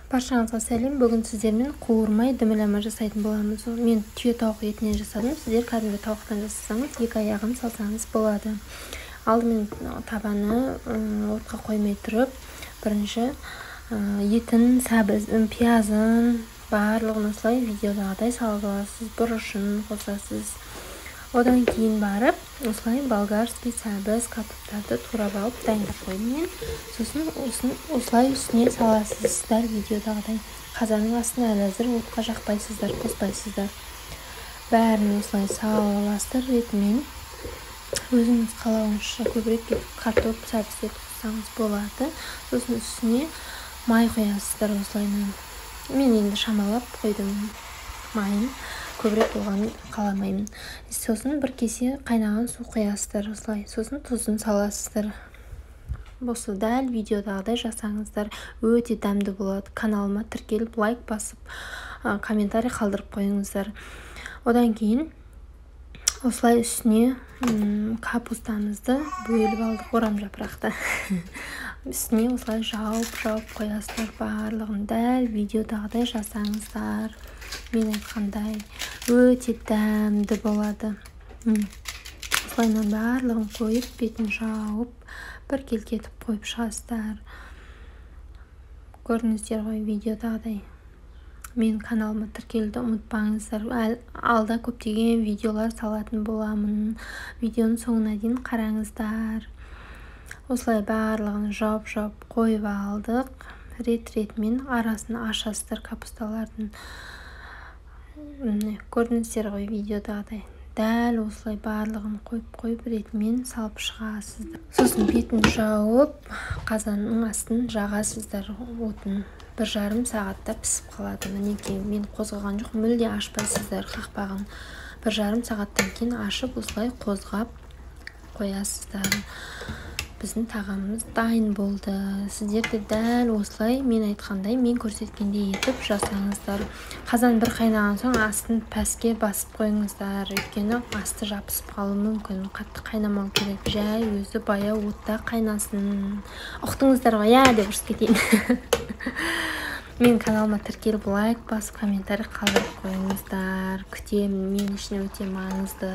Баршаңызға сәлем. Бүгін сіздермен қуырмай дәмелама жасайтын боламыз. Мен түйе тауық етінен жасадым. Сіздер кәдімгі тауықтан жасасаңыз, екі аяғын салсаңыз болады. Алдымен табаны отқа қоймай тұрып, бірінші етін, сәбізін, пиязын барлығын осылай видеодағыдай салып аласыз. Бұрышын қосасыз. Одан кейін барып, осылай болгарский сәбіз, картоптарды турап алып дайындап қойдым мен. Сосын осылай үстіне саласыз. Дәл видеодағыдай. Қазанның астына әлі әзір, отқа жақпайсыздар, қоспайсыздар. Бәрін осылай салып аласыздар ретімен. Өзіңіз қалауыңызша көбірек картоп, сәбіз қоссаңыз болады. Сосын үстіне май қоясыздар осылайынан. Мен енді шамалап қойдым майын. Көбірек болғанын қаламаймын. Сосын бір кесе қайнаған су қоясыздар осылай. Сосын тұзын саласыздар. Осы дәл видеодағыдай жасаңыздар. Өте дәмді болады. Каналыма тіркеліп, лайк басып, комментарий қалдырып қойыңыздар. Одан кейін осылай үстіне капустамызды бөліп алдық, орам жапырақты. Үстіне осылай жауып қоясыздар барлығын. Дәл видеодағыдай жасаңыздар. Мен айтқандай өте дәмді болады. Осылайынан барлығын қойып, бетін жауып, бір келкетіп қойып шығасыздар. Көрдіңіздер ғой видеодағыдай. Мен каналыма тіркелуді ұмытпаңыздар. Алда көптеген видеолар салатын боламын. Видеоның соңына дейін қараңыздар. Осылай барлығын жауып қойып алдық. Рет-ретімен арасын ашасыздар капусталардың. Көрдіңіздер ғой видеодағыдай. Дәл осылай барлығын қойып ретімен салып шығасыздар. Сосын бетін жауып, қазанның астын жағасыздар отын. 1,5 сағатта пісіп қалады. Мінекей, мен қозғаған жоқ, мүлде ашпайсыздар қақпағын. 1,5 сағаттан кейін ашып, осылай қозғап қоясыздар. Біздің тағамымыз дайын болды. Сіздер де дәл осылай мен айтқандай, мен көрсеткендей етіп жасаңыздар. Қазан бір қайнаған соң астын пәске басып қойыңыздар. Өйткені асты жабысып қалуы мүмкін. Қатты қайнамау керек. Жай өзі баяу отта қайнасын. Ұқтыңыздар ғой, деп ұрыс кетейін. Мен каналыма тіркеліп, лайк басып, комментарий қалдырып қойыңыздар. Күтемін, мен үшін өте маңызды.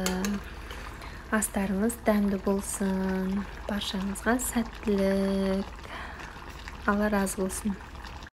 Астарыңыз дәмді болсын. Баршаңызға сәттілік. Алла разы болсын.